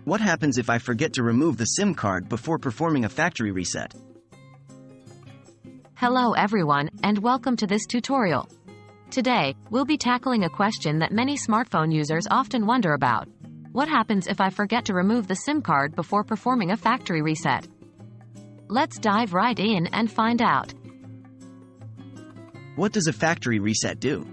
What happens if I forget to remove the SIM card before performing a factory reset? Hello everyone, and welcome to this tutorial. Today, we'll be tackling a question that many smartphone users often wonder about. What happens if I forget to remove the SIM card before performing a factory reset? Let's dive right in and find out. What does a factory reset do?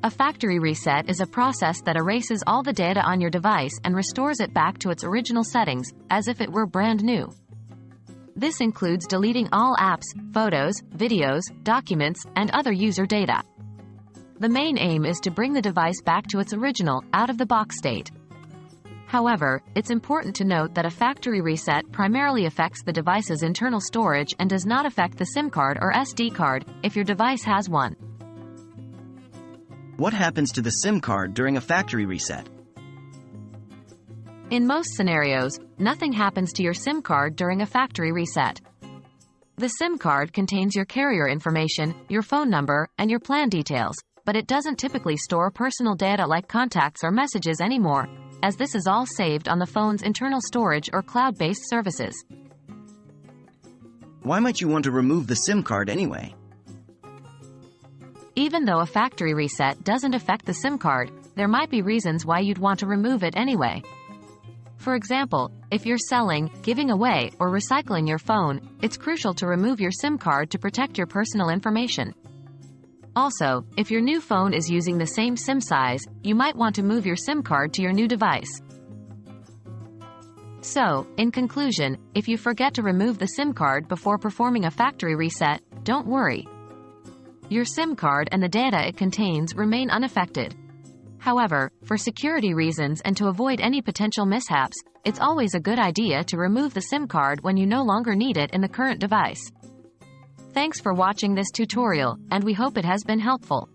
A factory reset is a process that erases all the data on your device and restores it back to its original settings, as if it were brand new. This includes deleting all apps, photos, videos, documents, and other user data. The main aim is to bring the device back to its original, out-of-the-box state. However, it's important to note that a factory reset primarily affects the device's internal storage and does not affect the SIM card or SD card, if your device has one. What happens to the SIM card during a factory reset? In most scenarios, nothing happens to your SIM card during a factory reset. The SIM card contains your carrier information, your phone number, and your plan details, but it doesn't typically store personal data like contacts or messages anymore, as this is all saved on the phone's internal storage or cloud-based services. Why might you want to remove the SIM card anyway? Even though a factory reset doesn't affect the SIM card, there might be reasons why you'd want to remove it anyway. For example, if you're selling, giving away, or recycling your phone, it's crucial to remove your SIM card to protect your personal information. Also, if your new phone is using the same SIM size, you might want to move your SIM card to your new device. So, in conclusion, if you forget to remove the SIM card before performing a factory reset, don't worry. Your SIM card and the data it contains remain unaffected. However, for security reasons and to avoid any potential mishaps, it's always a good idea to remove the SIM card when you no longer need it in the current device. Thanks for watching this tutorial, and we hope it has been helpful.